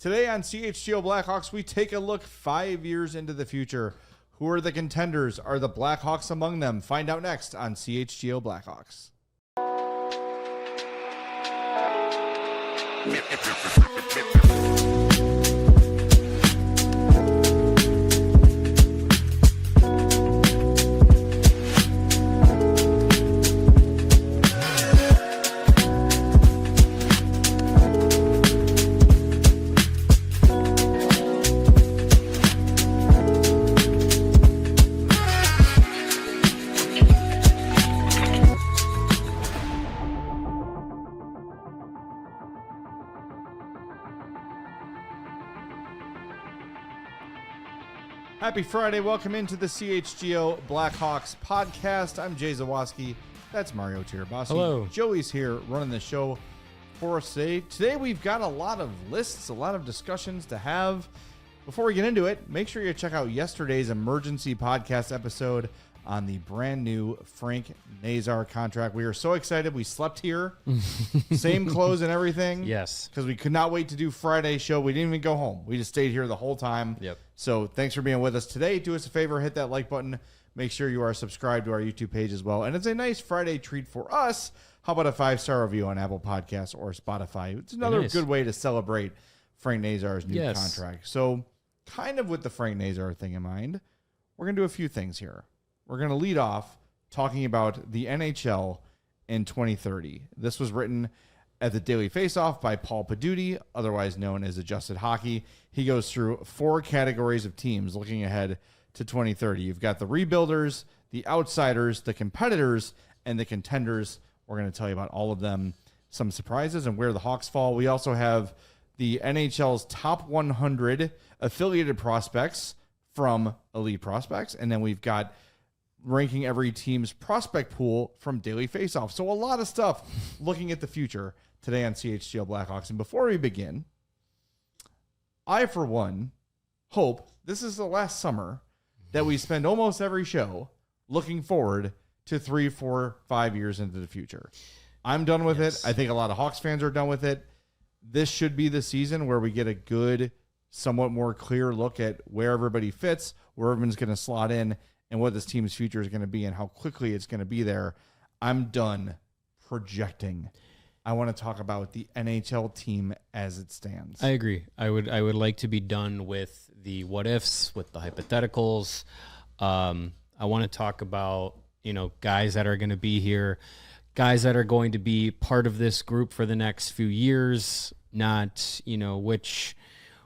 Today on CHGO Blackhawks, we take a look 5 years into the future. Who are the contenders? Are the Blackhawks among them? Find out next on CHGO Blackhawks. Happy Friday. Welcome into the CHGO Blackhawks Podcast. I'm Jay Zawaski. That's Mario Tirabassi. Hello. Joey's here running the show for us today. Today we've got a lot of lists, a lot of discussions to have. Before we get into it, make sure you check out yesterday's emergency podcast episode on the brand new Frank Nazar contract. We are so excited. We slept here. Same clothes and everything. Yes. Because we could not wait to do Friday's show. We didn't even go home. We just stayed here the whole time. Yep. So thanks for being with us today. Do us a favor, hit that like button. Make sure you are subscribed to our YouTube page as well. And it's a nice Friday treat for us. How about a 5-star review on Apple Podcasts or Spotify? It's another good way to celebrate Frank Nazar's new contract. So kind of with the Frank Nazar thing in mind, we're going to do a few things here. We're going to lead off talking about the NHL in 2030. This was written at the Daily Faceoff by Paul Pidutti, otherwise known as Adjusted Hockey. He goes through 4 categories of teams looking ahead to 2030. You've got the rebuilders, the outsiders, the competitors, and the contenders. We're going to tell you about all of them, some surprises, and where the Hawks fall. We also have the NHL's top 100 affiliated prospects from Elite Prospects, and then we've got ranking every team's prospect pool from Daily Faceoff. So a lot of stuff looking at the future today on CHGO Blackhawks. And before we begin, I, for one, hope this is the last summer that we spend almost every show looking forward to 3, 4, 5 years into the future. I'm done with it. I think a lot of Hawks fans are done with it. This should be the season where we get a good, somewhat more clear look at where everybody fits, where everyone's going to slot in, and what this team's future is going to be and how quickly it's going to be there. I'm done projecting. I want to talk about the NHL team as it stands. I agree. I would like to be done with the what ifs, with the hypotheticals. I want to talk about, guys that are going to be here, guys that are going to be part of this group for the next few years, not, which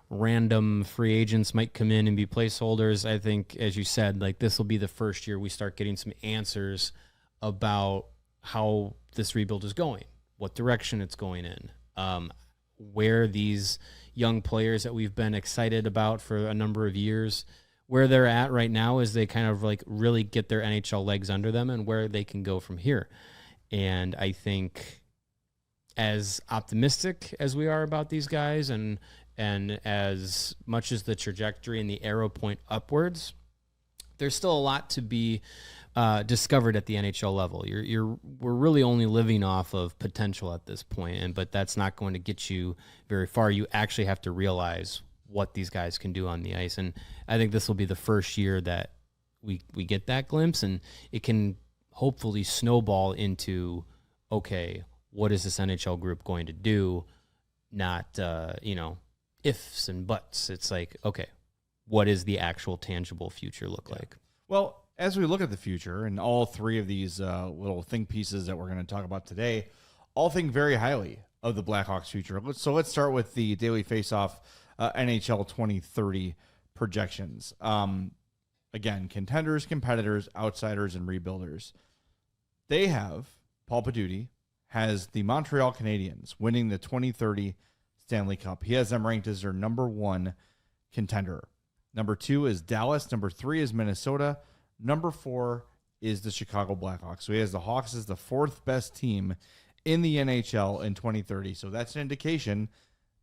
random free agents might come in and be placeholders. I think, as you said, this will be the first year we start getting some answers about how this rebuild is going, what direction it's going in, where these young players that we've been excited about for a number of years, where they're at right now as they kind of really get their NHL legs under them and where they can go from here. And I think as optimistic as we are about these guys and as much as the trajectory and the arrow point upwards, there's still a lot to be discovered at the NHL level. We're really only living off of potential at this point, but that's not going to get you very far. You actually have to realize what these guys can do on the ice, and I think this will be the first year that we get that glimpse, and it can hopefully snowball into, okay, what is this NHL group going to do? Not ifs and buts. It's okay, what does the actual tangible future look like? Well, as we look at the future, and all 3 of these little think pieces that we're going to talk about today, all think very highly of the Blackhawks' future. So let's start with the Daily Faceoff NHL 2030 projections. Again, contenders, competitors, outsiders, and rebuilders. They have, Paul Pidutti has the Montreal Canadiens winning the 2030 Stanley Cup. He has them ranked as their number 1 contender. Number 2 is Dallas. Number 3 is Minnesota. Number 4 is the Chicago Blackhawks. So he has the Hawks as the 4th best team in the NHL in 2030. So that's an indication.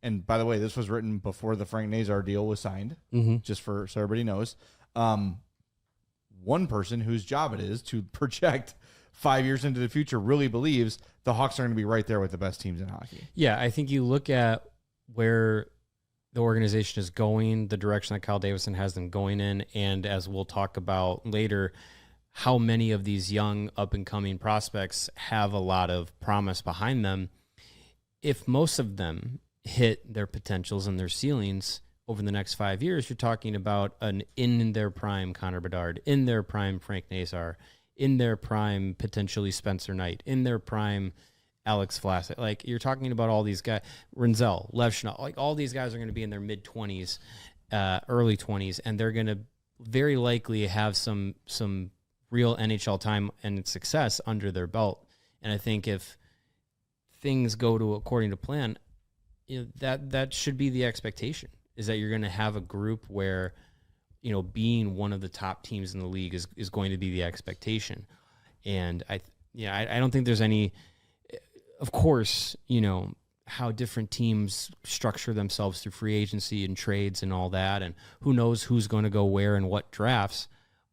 And by the way, this was written before the Frank Nazar deal was signed, just so everybody knows. One person whose job it is to project 5 years into the future really believes the Hawks are going to be right there with the best teams in hockey. Yeah, I think you look at where the organization is going, the direction that Kyle Davison has them going in, and as we'll talk about later, how many of these young up-and-coming prospects have a lot of promise behind them. If most of them hit their potentials and their ceilings over the next 5 years, you're talking about an in their prime Connor Bedard, in their prime Frank Nazar, in their prime potentially Spencer Knight, in their prime Alex Vlasic. Like, you're talking about all these guys, Renzel, Lev Schnall, like all these guys are going to be in their mid-20s, early 20s, and they're going to very likely have some real NHL time and success under their belt. And I think if things go to according to plan, that should be the expectation, is that you're going to have a group where, being one of the top teams in the league is going to be the expectation. And I don't think there's any, of course, how different teams structure themselves through free agency and trades and all that, and who knows who's going to go where and what drafts.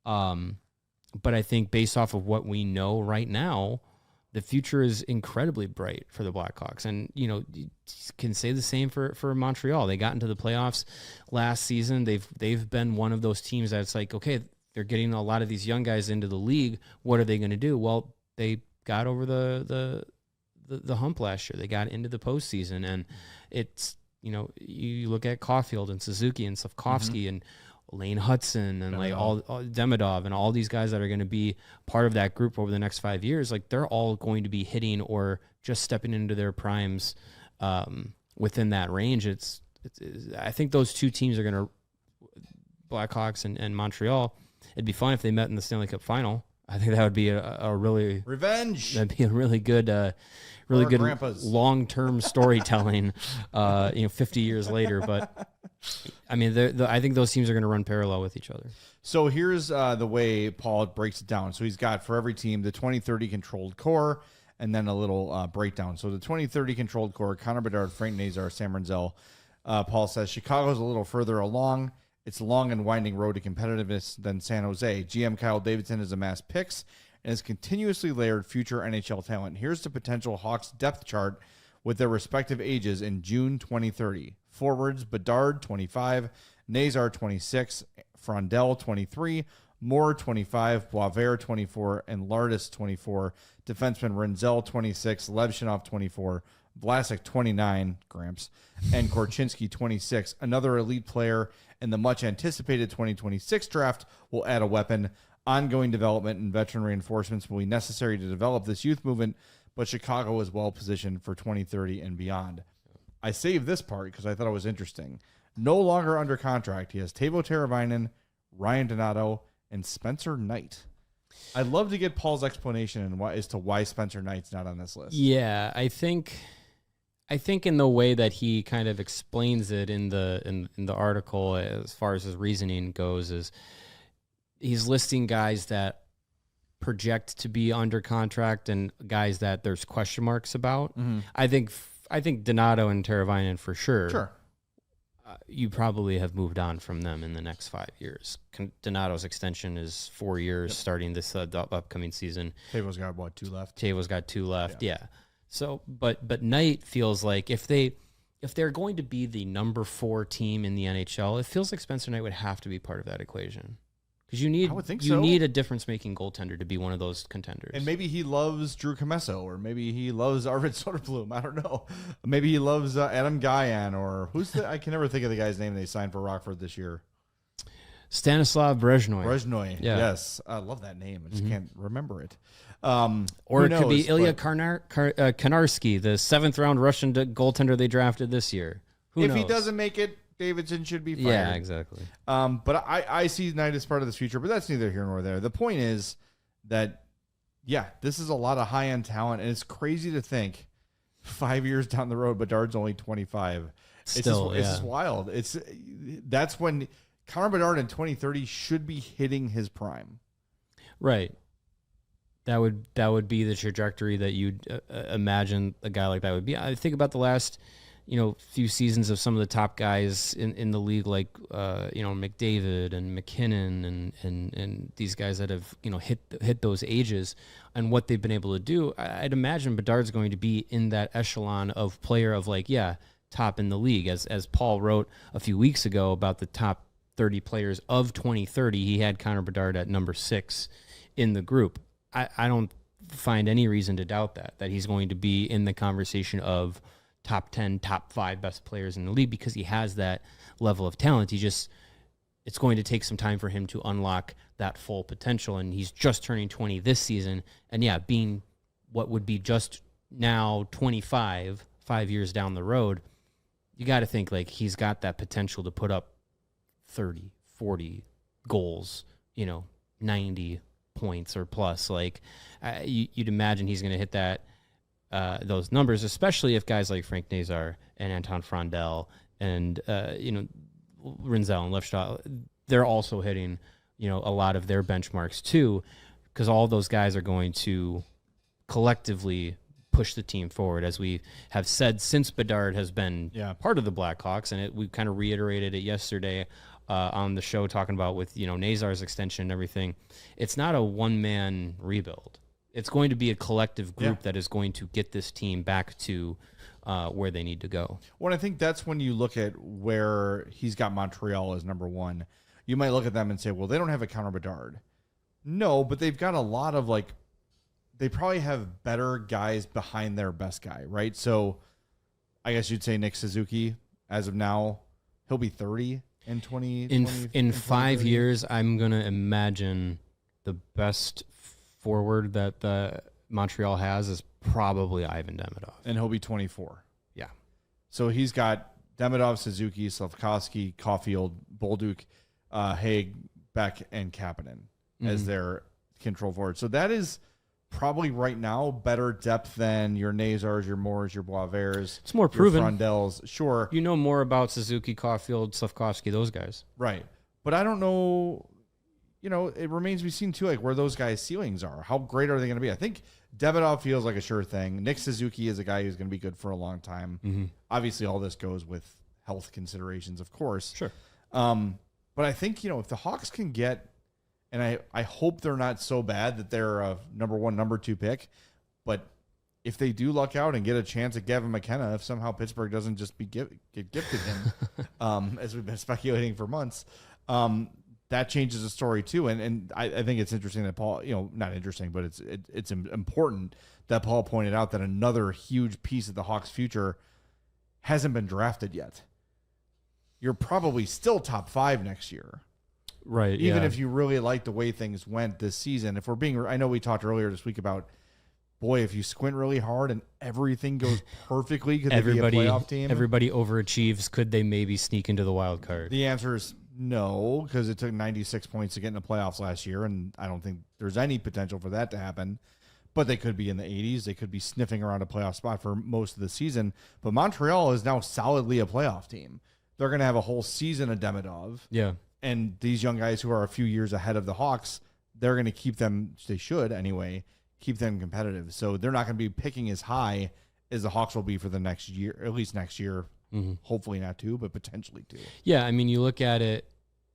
But I think based off of what we know right now, the future is incredibly bright for the Blackhawks. And, you can say the same for Montreal. They got into the playoffs last season. They've been one of those teams that's like, okay, they're getting a lot of these young guys into the league. What are they going to do? Well, they got over the hump last year. They got into the postseason, and it's, you look at Caulfield and Suzuki and Slavkovsky and Lane Hudson and like all Demidov and all these guys that are going to be part of that group over the next 5 years. Like, they're all going to be hitting or just stepping into their primes within that range. I think those two teams are going to, Blackhawks and Montreal. It'd be fun if they met in the Stanley Cup final. I think that would be a really revenge. That'd be a really good long-term storytelling. 50 years later, but I mean, I think those teams are going to run parallel with each other. So here's the way Paul breaks it down. So he's got for every team the 2030 controlled core, and then a little breakdown. So the 2030 controlled core: Connor Bedard, Frank Nazar, Sam Renzel. Paul says Chicago's a little further along. It's a long and winding road to competitiveness than San Jose. GM Kyle Davidson has amassed picks and has continuously layered future NHL talent. Here's the potential Hawks depth chart with their respective ages in June 2030. Forwards: Bedard, 25, Nazar, 26, Frondel, 23, Moore, 25, Boisvert, 24, and Lardis, 24. Defenseman: Renzel, 26, Levshinov, 24, Vlasic, 29, Gramps, and Korchinski, 26. Another elite player in the much-anticipated 2026 draft will add a weapon. Ongoing development and veteran reinforcements will be necessary to develop this youth movement, but Chicago is well-positioned for 2030 and beyond. I saved this part because I thought it was interesting. No longer under contract, he has Teuvo Teravainen, Ryan Donato, and Spencer Knight. I'd love to get Paul's explanation as to why Spencer Knight's not on this list. Yeah, I think in the way that he kind of explains it in the article, as far as his reasoning goes, is he's listing guys that project to be under contract and guys that there's question marks about. Mm-hmm. I think Donato and Teravainen for sure. Sure. You probably have moved on from them in the next 5 years. Donato's extension is 4 years, starting this upcoming season. Tavo's got, 2 left? Tavo's got 2 left, yeah. So, but Knight feels like if they're going to be the number 4 team in the NHL, it feels like Spencer Knight would have to be part of that equation. Because you need a difference-making goaltender to be one of those contenders. And maybe he loves Drew Comesso, or maybe he loves Arvid Soderblom. I don't know. Maybe he loves Adam Guyan, or I can never think of the guy's name they signed for Rockford this year. Stanislav Brezhnoy. Brezhnoy, yes. I love that name. I just can't remember it. Or it could be Ilya Konarski, the 7th-round Russian goaltender they drafted this year. Who knows? If he doesn't make it, Davidson should be fired. Yeah, exactly. But I see Knight as part of this future, but that's neither here nor there. The point is that, this is a lot of high-end talent, and it's crazy to think 5 years down the road, Bedard's only 25. It's just wild. That's when Connor Bedard in 2030 should be hitting his prime. Right. That would be the trajectory that you'd imagine a guy like that would be. I think about the last few seasons of some of the top guys in the league, like McDavid and McKinnon and these guys that have hit those ages and what they've been able to do. I'd imagine Bedard's going to be in that echelon of player of top in the league. As Paul wrote a few weeks ago about the top 30 players of 2030, he had Connor Bedard at number 6 in the group. I don't find any reason to doubt that he's going to be in the conversation of top 10, top 5 best players in the league because he has that level of talent. It's going to take some time for him to unlock that full potential, and he's just turning 20 this season. And yeah, being what would be just now 25, 5 years down the road, you got to think like he's got that potential to put up 30, 40 goals, 90 points or plus. Like you'd imagine he's going to hit that those numbers, especially if guys like Frank Nazar and Anton Frondel and Rinzel and Lefschall, they're also hitting, a lot of their benchmarks too, because all those guys are going to collectively push the team forward, as we have said since Bedard has been part of the Blackhawks, and we kind of reiterated it yesterday on the show, talking about with Nazar's extension and everything. It's not a one-man rebuild. It's going to be a collective group that is going to get this team back to where they need to go. Well, I think that's when you look at where he's got Montreal as number 1. You might look at them and say, well, they don't have a Connor Bedard. No, but they've got a lot of they probably have better guys behind their best guy, right? So I guess you'd say Nick Suzuki, as of now, he'll be 30 in 20. In 5 years, I'm going to imagine the best forward that the Montreal has is probably Ivan Demidov. And he'll be 24. Yeah. So he's got Demidov, Suzuki, Slavkovsky, Caulfield, Bolduc, Haig, Beck, and Kapanen as their control forward. So that is probably right now better depth than your Nazars, your Moores, your Boisvers. It's more proven. Your Frondels. Sure. You know more about Suzuki, Caulfield, Slavkovsky, those guys. Right. But I don't know, it remains to be seen too, where those guys' ceilings are. How great are they going to be? I think Demidov feels like a sure thing. Nick Suzuki is a guy who's going to be good for a long time. Mm-hmm. Obviously, all this goes with health considerations, of course. Sure. But I think, if the Hawks can get, and I hope they're not so bad that they're a number 1, number 2 pick, but if they do luck out and get a chance at Gavin McKenna, if somehow Pittsburgh doesn't just get gifted him, as we've been speculating for months, that changes the story too. And I think it's interesting that Paul, not interesting, but it's important that Paul pointed out that another huge piece of the Hawks' future hasn't been drafted yet. You're probably still top 5 next year. Right. Even if you really like the way things went this season. If we're being, I know we talked earlier this week about, boy, if you squint really hard and everything goes perfectly, could they be a playoff team? Everybody overachieves. Could they maybe sneak into the wild card? The answer is no, because it took 96 points to get in the playoffs last year, and I don't think there's any potential for that to happen. But they could be in the 80s. They could be sniffing around a playoff spot for most of the season. But Montreal is now solidly a playoff team. They're going to have a whole season of Demidov. Yeah. And these young guys who are a few years ahead of the Hawks, they're going to keep them, they should anyway, keep them competitive. So they're not going to be picking as high as the Hawks will be for the next year, at least next year. Mm-hmm. Hopefully not 2, but potentially 2. Yeah, I mean, you look at it,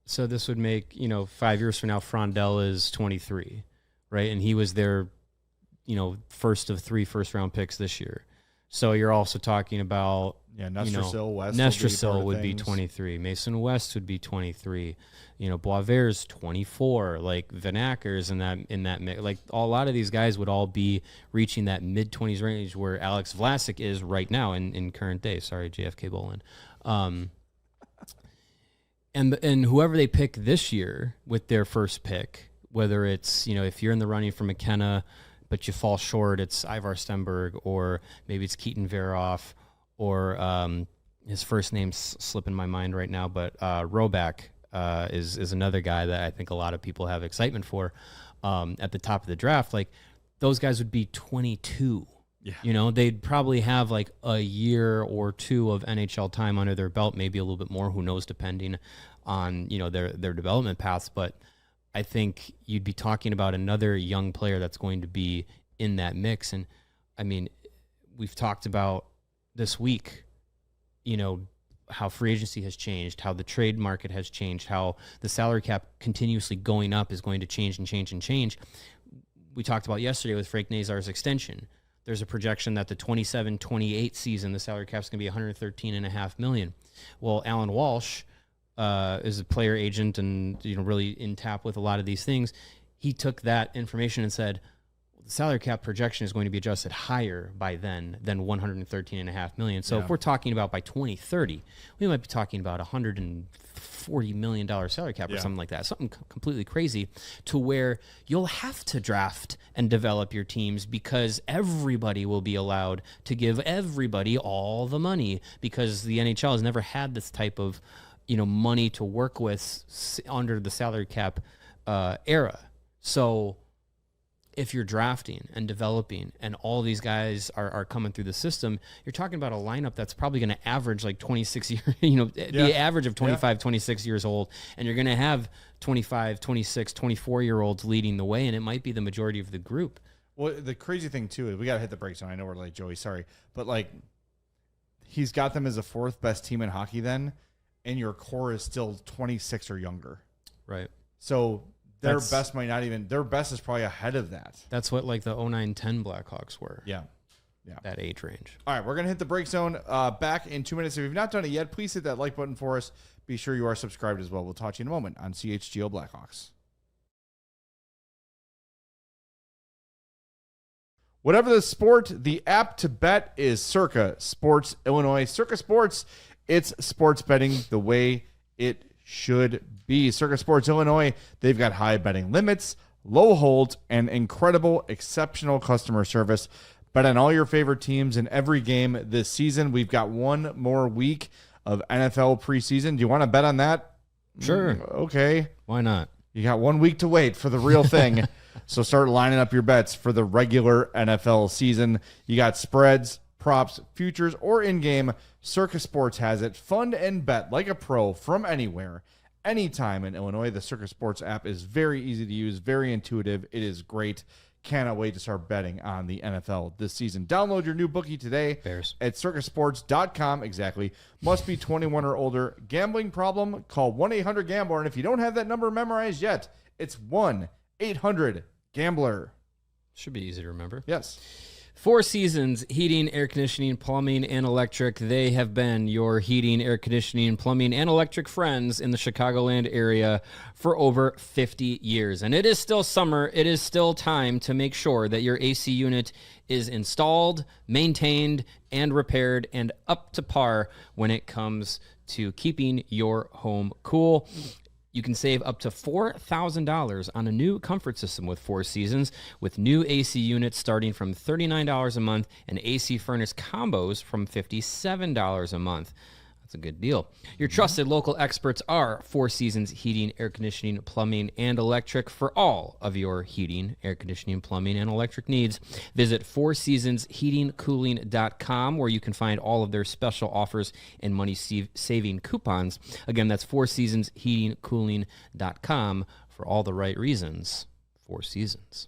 so this would make, 5 years from now, Frondel is 23, right? And he was their, first of 3 first-round picks this year. So you're also talking about, Nestrasil West. Nestrasil would be 23. Mason West would be 23. Boisvers 24. Like Van Ackers in that mix. Like a lot of these guys would all be reaching that mid-20s range where Alex Vlasic is right now in current day. Sorry, JFK Bolin. And whoever they pick this year with their first pick, whether it's if you're in the running for McKenna, but you fall short, it's Ivar Stenberg, or maybe it's Keaton Veroff, or his first name's slipping my mind right now, but Roback is another guy that I think a lot of people have excitement for at the top of the draft. Like those guys would be 22. Yeah. They'd probably have like a year or 2 of NHL time under their belt, maybe a little bit more, who knows, depending on, their development paths. But I think you'd be talking about another young player that's going to be in that mix. And I mean, we've talked about this week, how free agency has changed, how the trade market has changed, how the salary cap continuously going up is going to change and change and change. We talked about yesterday with Frank Nazar's extension. there's a projection that the 27-28 season, the salary cap is going to be $113.5 million. Well, Alan Walsh is a player agent and really in tap with a lot of these things. He took that information and said, the salary cap projection is going to be adjusted higher by then than $113.5 million. So if we're talking about by 2030, we might be talking about $140 million salary cap or something like that, something completely crazy, to where you'll have to draft and develop your teams because everybody will be allowed to give everybody all the money, because the NHL has never had this type of money to work with under the salary cap era. So if you're drafting and developing and all these guys are coming through the system, you're talking about a lineup that's probably going to average like 26 years, the average of 25, 26 years old. And you're going to have 25, 26, 24-year-olds leading the way, and it might be the majority of the group. Well, the crazy thing, too, is we got to hit the brakes on. I know we're late, Joey, sorry. But, he's got them as a fourth best team in hockey then, and your core is still 26 or younger. Right. So their best might not even, their best is probably ahead of that. That's what the 09-10 Blackhawks were. Yeah. That age range. All right, we're going to hit the break zone back in 2 minutes. If you've not done it yet, please hit that like button for us. Be sure you are subscribed as well. We'll talk to you in a moment on CHGO Blackhawks. Whatever the sport, the app to bet is Circa Sports Illinois. Circa Sports, it's sports betting the way it should be. Circa Sports Illinois, they've got high betting limits, low holds, and incredible, exceptional customer service. Bet on all your favorite teams in every game this season. We've got one more week of NFL preseason. Do you want to bet on that? Sure. Okay. Why not? You got 1 week to wait for the real thing. So start lining up your bets for the regular NFL season. You got spreads, props, futures, or in-game. Circa Sports has it. Fund and bet like a pro from anywhere, anytime in Illinois. The Circa Sports app is very easy to use, very intuitive. It is great. Cannot wait to start betting on the NFL this season. Download your new bookie today at circasports.com. Exactly. Must be 21 or older. Gambling problem? Call 1-800-GAMBLER. And if you don't have that number memorized yet, it's 1-800-GAMBLER. Should be easy to remember. Yes. Four Seasons Heating, Air Conditioning, Plumbing, and Electric. They have been your heating, air conditioning, plumbing, and electric friends in the Chicagoland area for over 50 years. And it is still summer. It is still time to make sure that your AC unit is installed, maintained, and repaired, and up to par when it comes to keeping your home cool. You can save up to $4,000 on a new comfort system with Four Seasons, with new AC units starting from $39 a month and AC furnace combos from $57 a month. That's a good deal. Your trusted local experts are Four Seasons Heating, Air Conditioning, Plumbing, and Electric for all of your heating, air conditioning, plumbing, and electric needs. Visit fourseasonsheatingcooling.com, where you can find all of their special offers and money-saving coupons. Again, that's fourseasonsheatingcooling.com for all the right reasons. Four Seasons.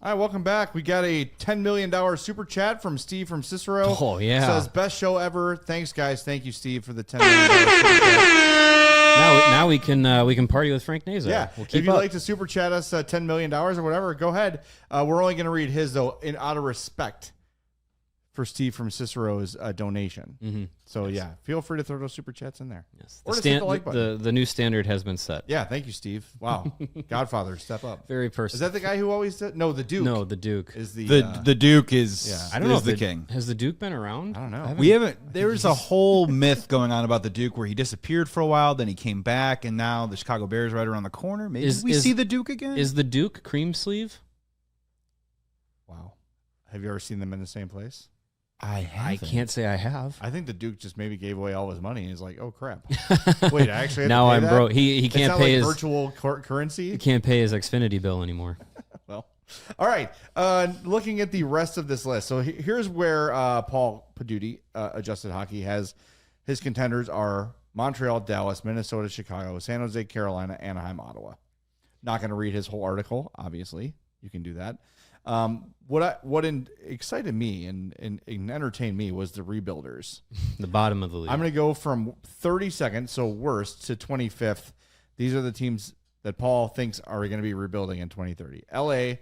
All right, welcome back. We got a $10 million super chat from Steve from Cicero. Oh, yeah. Says, best show ever. Thanks, guys. Thank you, Steve, for the $10 million super chat. Now we can party with Frank Nazar. Yeah. We'll If you'd up. like to super chat us $10 million or whatever, go ahead. We're only going to read his, though, out of respect for Steve from Cicero's donation. Mm-hmm. So, yeah, feel free to throw those super chats in there. Yes. Or just hit the like button. The new standard has been set. Yeah, thank you, Steve. Wow. Godfather, step up. Very personal. Is that the guy who always did? No, the Duke. No, the Duke. Is the Duke is, I don't know if the king. Has the Duke been around? I don't know. We haven't. There's a whole myth going on about the Duke where he disappeared for a while, then he came back, and now the Chicago Bears right around the corner. Maybe we see the Duke again. Is the Duke cream sleeve? Wow. Have you ever seen them in the same place? I can't say I have. I think the Duke just maybe gave away all his money and he's like, oh crap. Wait, I actually have now to pay I'm that? broke. He It's can't not pay like his virtual currency. He can't pay his Xfinity bill anymore. Well, all right. Looking at the rest of this list. So here's where Paul Pidutti, Adjusted Hockey, has his contenders are Montreal, Dallas, Minnesota, Chicago, San Jose, Carolina, Anaheim, Ottawa. Not going to read his whole article, obviously. You can do that. What excited me and entertained me was the rebuilders. The bottom of the league. I'm going to go from 32nd, so worst, to 25th. These are the teams that Paul thinks are going to be rebuilding in 2030. LA,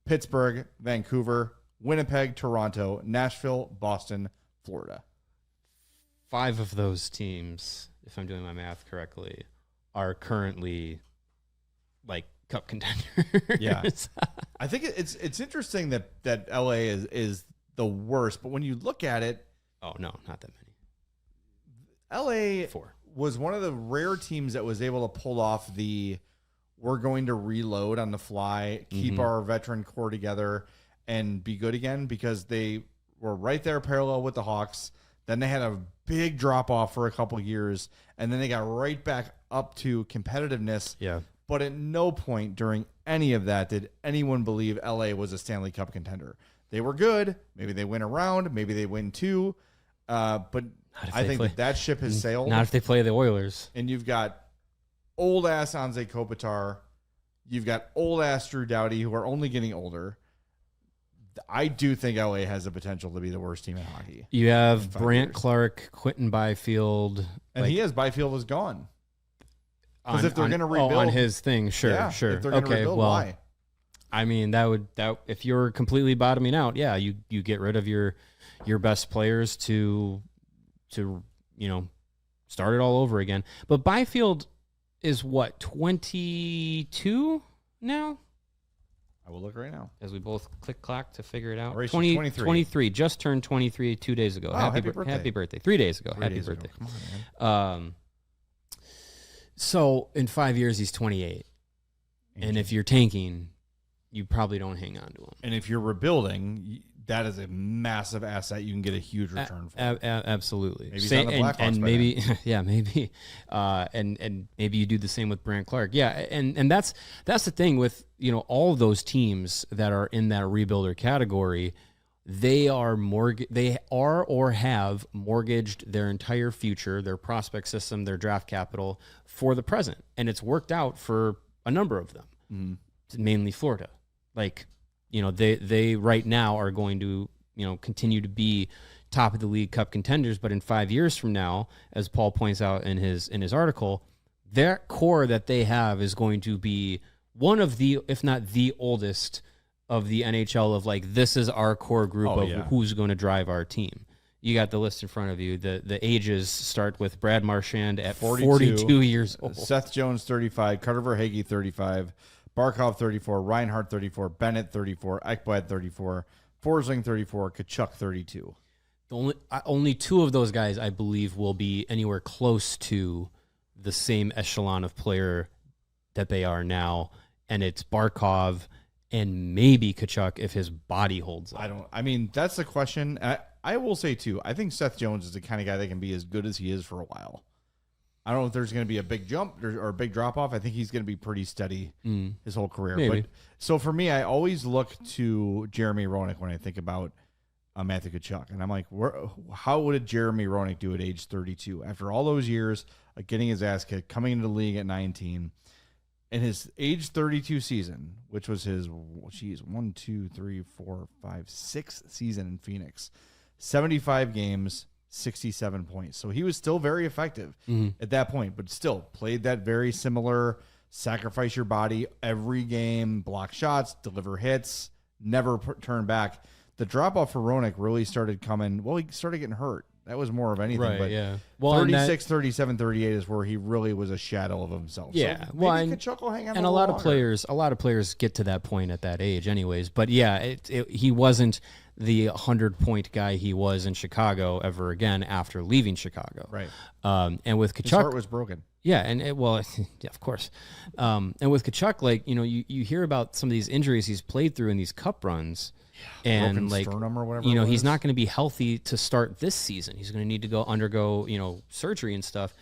Pittsburgh, Vancouver, Winnipeg, Toronto, Nashville, Boston, Florida. 5 of those teams, if I'm doing my math correctly, are currently like cup contenders. Yeah. I think it's interesting that LA is the worst, but when you look at it, oh no, not that many. LA 4 was one of the rare teams that was able to pull off we're going to reload on the fly, keep our veteran core together, and be good again, because they were right there parallel with the Hawks. Then they had a big drop off for a couple years, and then they got right back up to competitiveness. Yeah. But at no point during any of that did anyone believe LA was a Stanley Cup contender. They were good. Maybe they win a round. Maybe they win 2. But I think that ship has sailed. Not if they play the Oilers. And you've got old-ass Anze Kopitar. You've got old-ass Drew Doughty, who are only getting older. I do think LA has the potential to be the worst team in hockey. You have Brant Clark, Quentin Byfield. And Byfield is gone. Because if they're going to rebuild. on his thing, sure, sure. If they're going to rebuild, why? I mean, that if you're completely bottoming out, yeah, you get rid of your best players to start it all over again. But Byfield is what, 22 now? I will look right now. As we both click-clack to figure it out. 23. Just turned 23 2 days ago. Oh, happy birthday. Happy birthday. 3 days ago. Happy birthday. Come on, man. So in 5 years, he's 28. And if you're tanking, you probably don't hang on to him. And if you're rebuilding, that is a massive asset. You can get a huge return for. Absolutely. Maybe he's on the Blackhawks and by maybe, then. yeah, maybe, and maybe you do the same with Brant Clark. Yeah, and that's the thing with all of those teams that are in that rebuilder category. They are or have mortgaged their entire future, their prospect system, their draft capital for the present, and it's worked out for a number of them, mainly Florida. Like, they right now are going to, continue to be top of the league cup contenders, but in 5 years from now, as Paul points out in his article, their core that they have is going to be one of the, if not the oldest of the NHL, of like, this is our core group who's going to drive our team. You got the list in front of you. The ages start with Brad Marchand at 42 years old. Seth Jones, 35. Carter Verhaeghe, 35. Barkov, 34. Reinhart, 34. Bennett, 34. Ekblad, 34. Forsling, 34. Kachuk, 32. Only 2 of those guys, I believe, will be anywhere close to the same echelon of player that they are now, and it's Barkov and maybe Kachuk if his body holds up. That's the question. I will say, too, I think Seth Jones is the kind of guy that can be as good as he is for a while. I don't know if there's going to be a big jump or a big drop off. I think he's going to be pretty steady his whole career. Maybe. But so for me, I always look to Jeremy Roenick when I think about Matthew Kachuk. And I'm like, how would Jeremy Roenick do at age 32? After all those years of getting his ass kicked, coming into the league at 19, in his age 32 season, which was his, 6th season in Phoenix, 75 games, 67 points. So he was still very effective at that point, but still played that very similar sacrifice your body every game, block shots, deliver hits, never turn back. The drop off for Roenick really started coming. Well, he started getting hurt. That was more of anything. Right, but yeah. 36, 37, 38 is where he really was a shadow of himself. Yeah. So maybe Kachuk will hang on and a lot of players get to that point at that age anyways. But yeah, he wasn't the 100-point guy he was in Chicago ever again after leaving Chicago. Right. And with Kachuk, his heart was broken. Yeah, and yeah, of course. And with Kachuk, like, you hear about some of these injuries he's played through in these cup runs. And broken like, sternum or whatever he's not going to be healthy to start this season. He's going to need to undergo, surgery and stuff.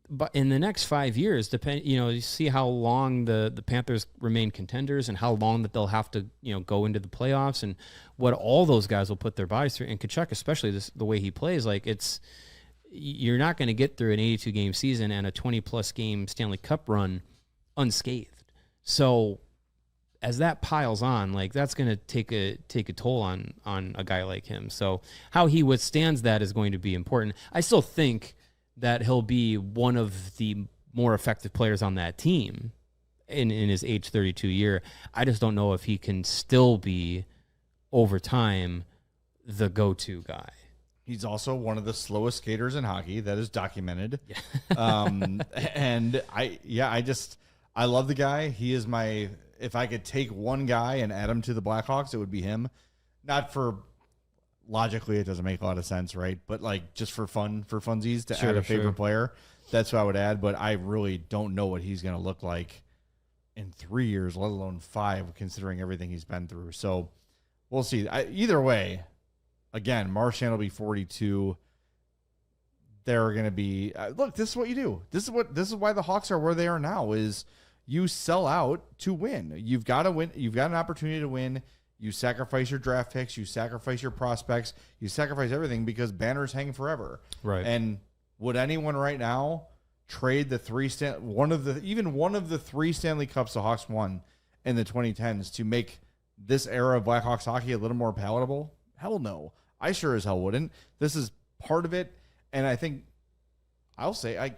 But in the next 5 years, you see how long the Panthers remain contenders and how long that they'll have to, go into the playoffs and what all those guys will put their bodies through. And Kachuk, especially the way he plays, like, you're not going to get through an 82-game season and a 20-plus game Stanley Cup run unscathed. So as that piles on, like, that's going to take a toll on a guy like him. So how he withstands that is going to be important. I still think that he'll be one of the more effective players on that team in his age 32 year. I just don't know if he can still be over time the go-to guy. He's also one of the slowest skaters in hockey. That is documented. Yeah. And I love the guy. He is if I could take one guy and add him to the Blackhawks, it would be him. Not for, logically, it doesn't make a lot of sense, right? But like just for funsies to add a favorite player, that's what I would add. But I really don't know what he's going to look like in 3 years, let alone 5, considering everything he's been through. So we'll see. Either way, again, Marchand will be 42. They're going to be look. This is what you do. This is why the Hawks are where they are now. Is you sell out to win. You've got to win. You've got an opportunity to win. You sacrifice your draft picks. You sacrifice your prospects. You sacrifice everything because banners hang forever. Right. And would anyone right now trade one of the 3 Stanley Cups the Hawks won in the 2010s to make this era of Blackhawks hockey a little more palatable? Hell no. I sure as hell wouldn't. This is part of it. And I think I'll say,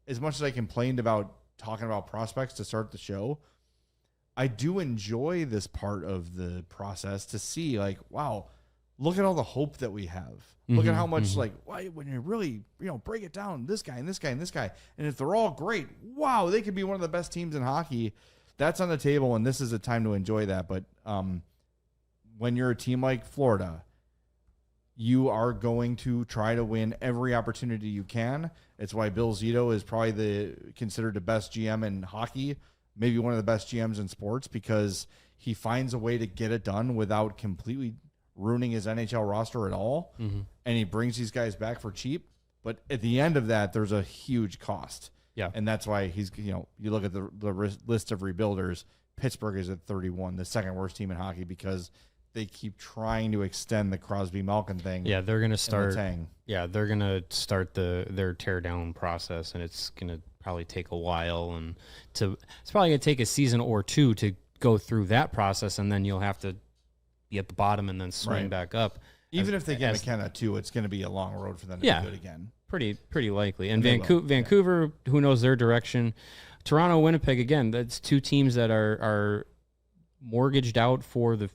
as much as I complained about talking about prospects to start the show, I do enjoy this part of the process to see, like, wow, look at all the hope that we have. Look at how much, when you really, break it down, this guy and this guy and this guy. And if they're all great, wow, they could be one of the best teams in hockey. That's on the table, and this is a time to enjoy that. But when you're a team like Florida, you are going to try to win every opportunity you can. It's why Bill Zito is probably considered the best GM in hockey, maybe one of the best GMs in sports, because he finds a way to get it done without completely ruining his NHL roster at all. Mm-hmm. And he brings these guys back for cheap. But at the end of that, there's a huge cost. Yeah. And that's why you look at the list of rebuilders, Pittsburgh is at 31, the second worst team in hockey, because they keep trying to extend the Crosby-Malkin thing. Yeah, they're going to start. They're going to start their tear down process, and it's going to probably take a while, and it's probably going to take a season or 2 to go through that process, and then you'll have to be at the bottom and then swing back up. Even if they get McKenna too, it's going to be a long road for them to be good again. Pretty likely. And Vancouver, who knows their direction? Toronto, Winnipeg, again, that's 2 teams that are mortgaged out for the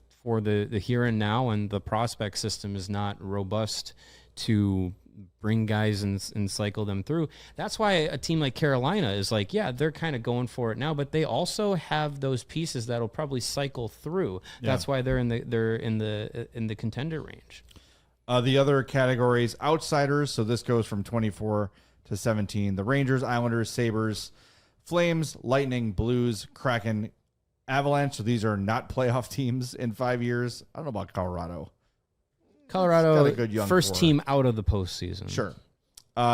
here and now, and the prospect system is not robust to bring guys and cycle them through. That's why a team like Carolina is like, yeah, they're kind of going for it now, but they also have those pieces that'll probably cycle through. Yeah. That's why they're in the contender range. The other categories, outsiders. So this goes from 24 to 17. The Rangers, Islanders, Sabres, Flames, Lightning, Blues, Kraken, Avalanche. So these are not playoff teams in 5 years. I don't know about Colorado. Colorado, got a good young first core. Team out of the postseason. Sure.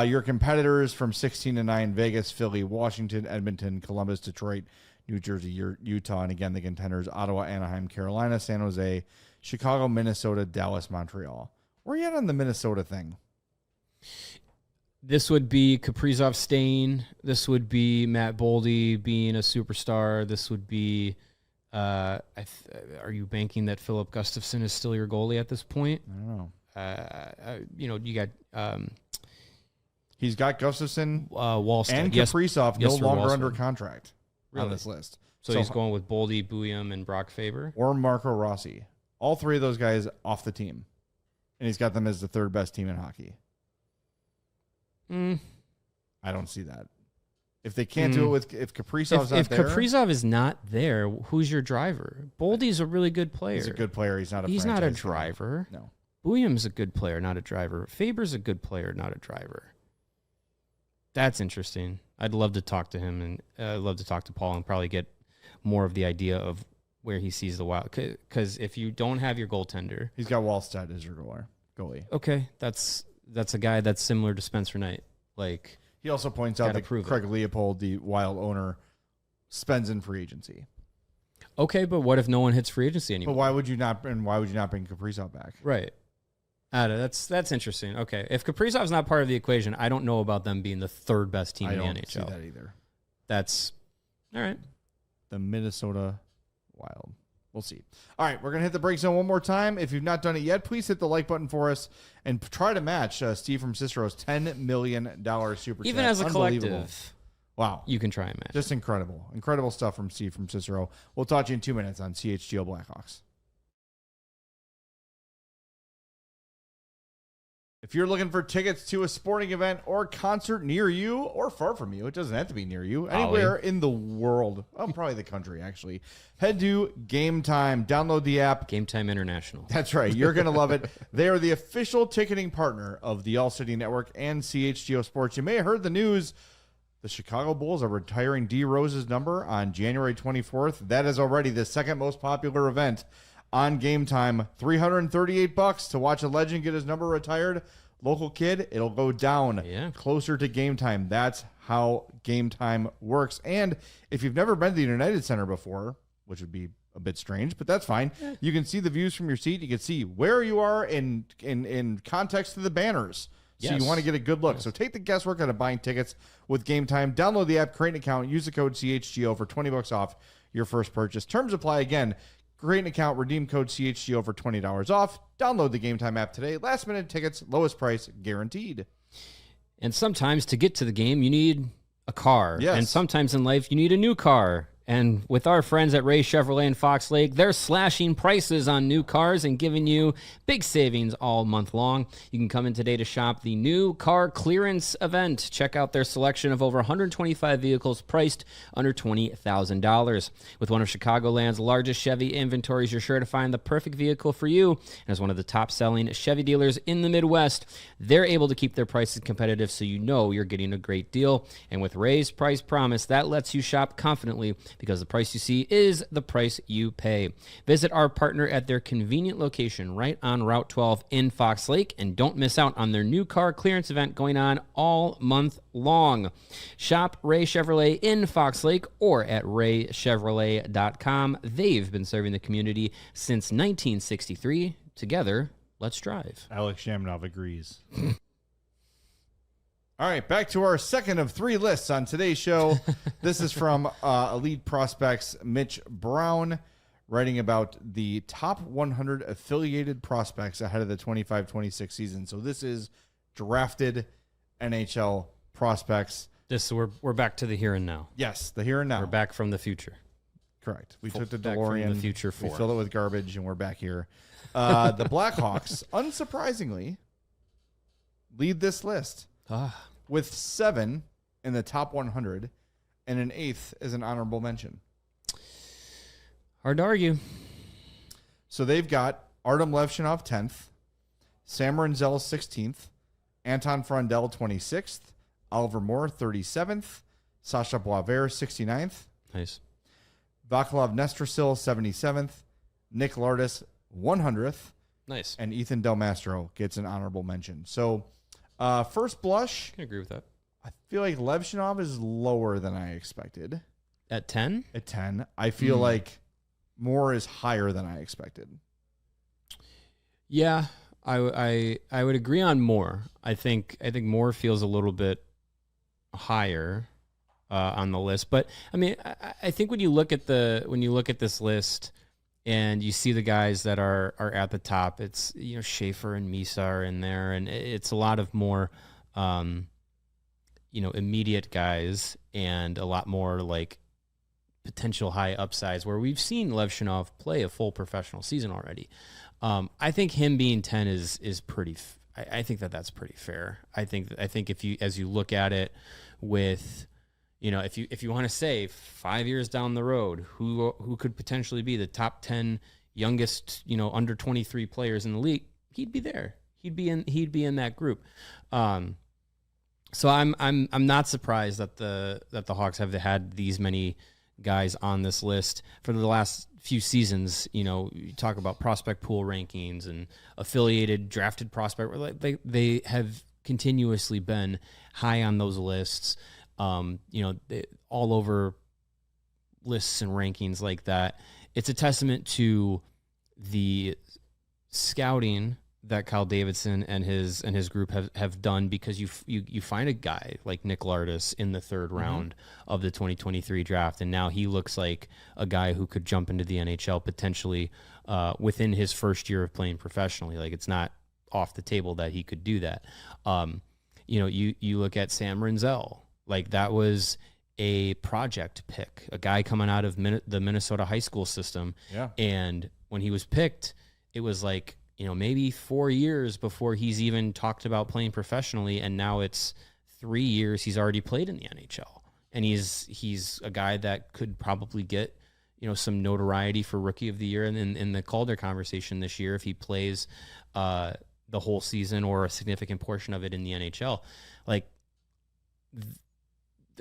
Your competitors from 16 to 9, Vegas, Philly, Washington, Edmonton, Columbus, Detroit, New Jersey, Utah, and again, the contenders, Ottawa, Anaheim, Carolina, San Jose, Chicago, Minnesota, Dallas, Montreal. Where are you at on the Minnesota thing? This would be Kaprizov staying. This would be Matt Boldy being a superstar. This would be... are you banking that Philip Gustafsson is still your goalie at this point? I don't know. You got... he's got Gustafsson Wallstead. and Kaprizov no longer Wallstead. Under contract on this list. So he's going with Boldy, Bouillon, and Brock Faber? Or Marco Rossi. All 3 of those guys off the team. And he's got them as the 3rd best team in hockey. I don't see that. If they can't do it if Kaprizov's not there. If Kaprizov is not there, who's your driver? Boldy's a really good player. He's a good player. He's not a driver. Player. No. Bouillon's a good player, not a driver. Faber's a good player, not a driver. That's interesting. I'd love to talk to him, and I'd love to talk to Paul and probably get more of the idea of where he sees the Wild. Because if you don't have your goaltender... He's got Wallstead as your goalie. Okay, that's a guy that's similar to Spencer Knight. Like... He also points out that Craig Leopold, the Wild owner, spends in free agency. Okay, but what if no one hits free agency anymore? But why would you not bring Kaprizov back? Right. That's interesting. Okay, if Kaprizov's not part of the equation, I don't know about them being the 3rd best team in the NHL. I don't see that either. That's all right. The Minnesota Wild. We'll see. All right, we're going to hit the break zone one more time. If you've not done it yet, please hit the like button for us and try to match Steve from Cicero's $10 million super chat. Even as a collective. Wow. You can try and match. Just incredible. Incredible stuff from Steve from Cicero. We'll talk to you in 2 minutes on CHGO Blackhawks. If you're looking for tickets to a sporting event or concert near you or far from you, it doesn't have to be near you, anywhere in the world, probably the country actually, head to Game Time. Download the app. Game Time International. That's right. You're going to love it. They are the official ticketing partner of the ALLCITY Network and CHGO Sports. You may have heard the news. The Chicago Bulls are retiring D. Rose's number on January 24th. That is already the second most popular event on Game Time. $338 to watch a legend get his number retired. Local kid, it'll go down closer to Game Time. That's how Game Time works. And if you've never been to the United Center before, which would be a bit strange, but that's fine. You can see the views from your seat. You can see where you are in context to the banners. So you want to get a good look. Yes. So take the guesswork out of buying tickets with Game Time. Download the app, create an account, use the code CHGO for $20 off your first purchase. Terms apply again. Create an account, redeem code CHGO for $20 off. Download the Game Time app today. Last minute tickets, lowest price guaranteed. And sometimes to get to the game, you need a car. Yes. And sometimes in life, you need a new car. And with our friends at Ray Chevrolet in Fox Lake, they're slashing prices on new cars and giving you big savings all month long. You can come in today to shop the new car clearance event. Check out their selection of over 125 vehicles priced under $20,000. With one of Chicagoland's largest Chevy inventories, you're sure to find the perfect vehicle for you. And as one of the top-selling Chevy dealers in the Midwest, they're able to keep their prices competitive so you know you're getting a great deal. And with Ray's Price Promise, that lets you shop confidently, because the price you see is the price you pay. Visit our partner at their convenient location right on Route 12 in Fox Lake, and don't miss out on their new car clearance event going on all month long. Shop Ray Chevrolet in Fox Lake or at raychevrolet.com. They've been serving the community since 1963. Together, let's drive. Alex Shamnov agrees. All right, back to our second of three lists on today's show. This is from Elite Prospects Mitch Brown, writing about the top 100 affiliated prospects ahead of the 25-26 season. So this is drafted NHL prospects. We're back to the here and now. Yes, the here and now. We're back from the future. Correct. We took the DeLorean, from the future we filled it with garbage, and we're back here. The Blackhawks, unsurprisingly, lead this list. With 7 in the top 100 and an 8th as an honorable mention. Hard to argue. So they've got Artem Levshinov 10th, Sam Renzel 16th, Anton Frondel 26th, Oliver Moore 37th, Sasha Boisvert 69th. Nice. Vaclav Nestrasil 77th, Nick Lardis 100th. Nice. And Ethan Del Mastro gets an honorable mention. So first blush, I can agree with that. I feel like Levshinov is lower than I expected. At 10? At 10. I feel like Moore is higher than I expected. Yeah, I would agree on Moore. I think Moore feels a little bit higher on the list. But I mean, I think when you look at this list and you see the guys that are at the top, it's, Schaefer and Misa are in there, and it's a lot of more immediate guys and a lot more like potential high upsides where we've seen Levshinov play a full professional season already. I think him being 10 is pretty. I think that's pretty fair. I think as you look at it with, if you want to say 5 years down the road, who could potentially be the top 10 youngest, under 23 players in the league, he'd be there. He'd be in that group. So I'm not surprised that the Hawks have had these many guys on this list for the last few seasons. You talk about prospect pool rankings and affiliated drafted prospect. They have continuously been high on those lists. All over lists and rankings like that. It's a testament to the scouting that Kyle Davidson and his group have done, because you find a guy like Nick Lardis in the third round of the 2023 draft, and now he looks like a guy who could jump into the NHL potentially within his first year of playing professionally. Like, it's not off the table that he could do that. You look at Sam Renzel. Like, that was a project pick, a guy coming out of the Minnesota high school system. Yeah. And when he was picked, it was like, maybe 4 years before he's even talked about playing professionally. And now it's 3 years he's already played in the NHL. And he's a guy that could probably get, some notoriety for Rookie of the Year in the Calder conversation this year if he plays the whole season or a significant portion of it in the NHL. Like,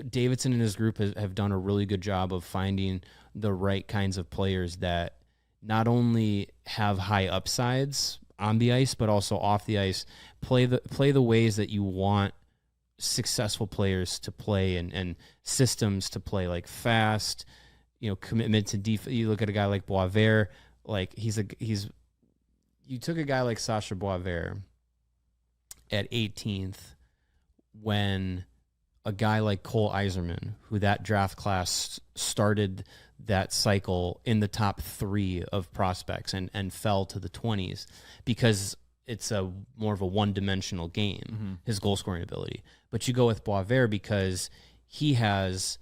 Davidson and his group have done a really good job of finding the right kinds of players that not only have high upsides on the ice, but also off the ice, play the ways that you want successful players to play and systems to play, like fast, commitment to defense. You look at a guy like Boisvert, like you took a guy like Sasha Boisvert at 18th when a guy like Cole Iserman, who that draft class started that cycle in the top 3 of prospects and fell to the 20s because it's more of a one-dimensional game, his goal-scoring ability. But you go with Boisvert because he has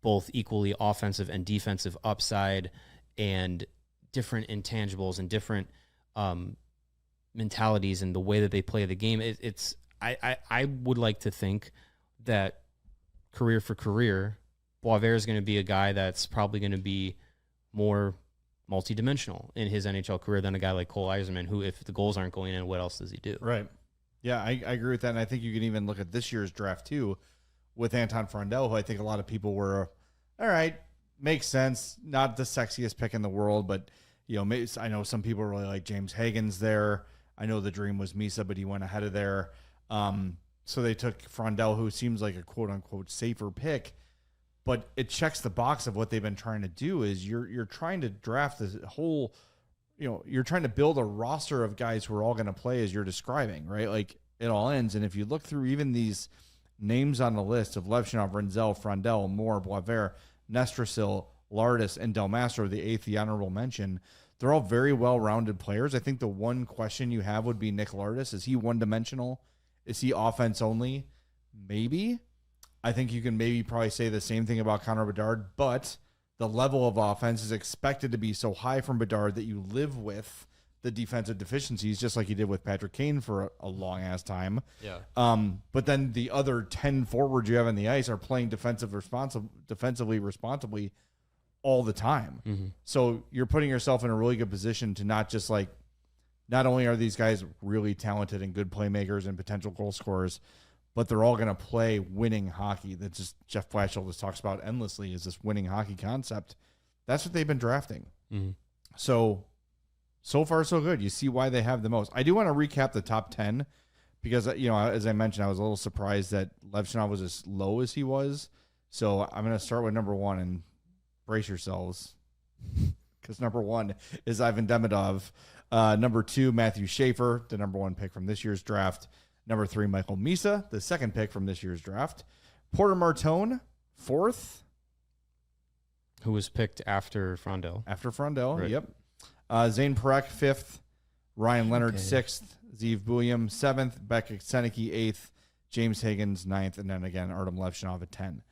both equally offensive and defensive upside and different intangibles and different mentalities and the way that they play the game. I would like to think that career for career, Boisvert is going to be a guy that's probably going to be more multidimensional in his NHL career than a guy like Cole Iserman, who, if the goals aren't going in, what else does he do? Right. Yeah, I agree with that. And I think you can even look at this year's draft, too, with Anton Frondel, who I think a lot of people were, all right, makes sense. Not the sexiest pick in the world, but, I know some people really like James Hagen's there. I know the dream was Misa, but he went ahead of there. So they took Frondel, who seems like a quote-unquote safer pick. But it checks the box of what they've been trying to do is you're trying to draft this whole, you're trying to build a roster of guys who are all going to play as you're describing, right? Like it all ends. And if you look through even these names on the list of Levchinov, Renzel, Frondel, Moore, Boisvert, Nestrasil, Lardis, and Del Mastro, the 8th, the honorable mention, they're all very well-rounded players. I think the one question you have would be Nick Lardis. Is he one-dimensional? Is he offense only? Maybe. I think you can maybe probably say the same thing about Connor Bedard, but the level of offense is expected to be so high from Bedard that you live with the defensive deficiencies, just like you did with Patrick Kane for a long-ass time. Yeah. But then the other 10 forwards you have on the ice are playing defensively responsibly all the time. Mm-hmm. So you're putting yourself in a really good position to not just like, not only are these guys really talented and good playmakers and potential goal scorers, but they're all going to play winning hockey. That's just Jeff Blashill just talks about endlessly, is this winning hockey concept. That's what they've been drafting. Mm-hmm. So far, so good. You see why they have the most. I do want to recap the top 10 because, as I mentioned, I was a little surprised that Levchinov was as low as he was. So I'm going to start with number 1 and brace yourselves because number 1 is Ivan Demidov. Number 2, Matthew Schaefer, the number 1 pick from this year's draft. Number 3, Michael Misa, the 2nd pick from this year's draft. Porter Martone, 4th. Who was picked after Frondel. After Frondel, right. Yep. Zane Parekh, 5th. Ryan Leonard, 6th. Zeev Buium, 7th. Beck Seneke, 8th. James Higgins, 9th. And then again, Artem Levchinov at 10.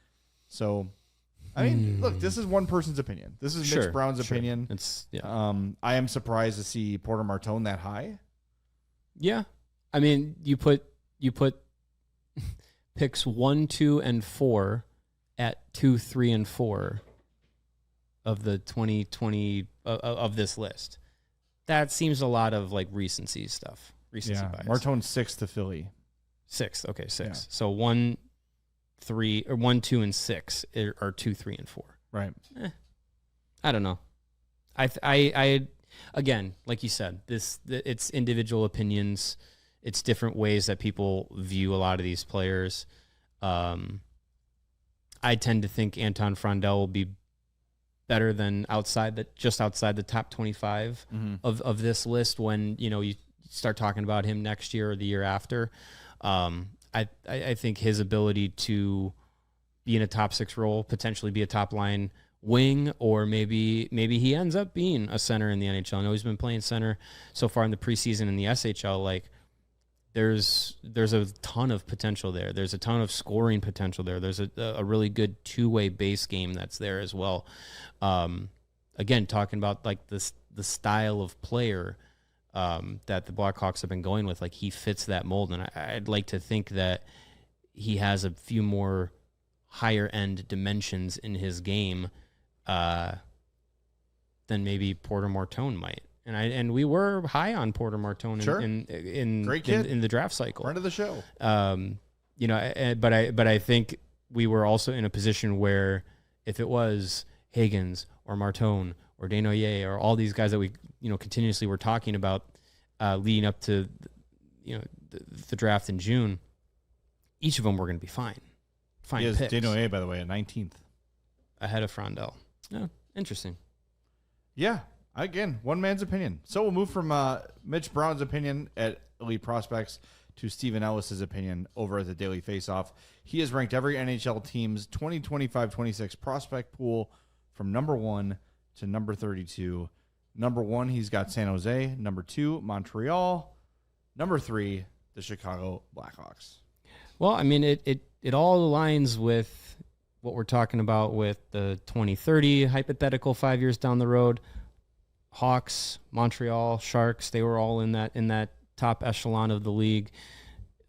So, I mean, look, this is one person's opinion. This is Mitch Brown's opinion. It's, I am surprised to see Porter Martone that high. Yeah. I mean, you put picks 1, 2, and 4 at 2, 3, and 4 of the 2020 of this list. That seems a lot of like recency stuff. Recency bias. Martone's 6th to Philly. 6th. Okay, 6. Yeah. So 1, 3, or 1, 2, and 6 are 2, 3, and 4. Right. I don't know. I again, like you said, it's individual opinions. It's different ways that people view a lot of these players. I tend to think Anton Frondel will be better than just outside the top 25 of this list when you start talking about him next year or the year after. I think his ability to be in a top 6 role, potentially be a top line wing, or maybe he ends up being a center in the NHL. I know he's been playing center so far in the preseason in the SHL. Like, there's a ton of potential there. There's a ton of scoring potential there. There's a really good two-way base game that's there as well. Again, talking about like the style of player that the Blackhawks have been going with, like he fits that mold, and I'd like to think that he has a few more higher end dimensions in his game than maybe Porter Martone might. And we were high on Porter Martone in the draft cycle. Friend of the show. But I think we were also in a position where if it was Higgins or Martone or Desnoyers or all these guys that we continuously were talking about leading up to the draft in June, each of them were going to be fine. Fine picks. Desnoyers, by the way, at 19th. Ahead of Frondell. Yeah, interesting. Yeah. Again, one man's opinion. So we'll move from Mitch Brown's opinion at Elite Prospects to Stephen Ellis's opinion over at the Daily Faceoff. He has ranked every NHL team's 2025-26 prospect pool from number 1 to number 32. Number 1, he's got San Jose. Number 2, Montreal. Number 3, the Chicago Blackhawks. Well, I mean, it all aligns with what we're talking about with the 2030 hypothetical 5 years down the road. Hawks, Montreal, Sharks, they were all in that top echelon of the league.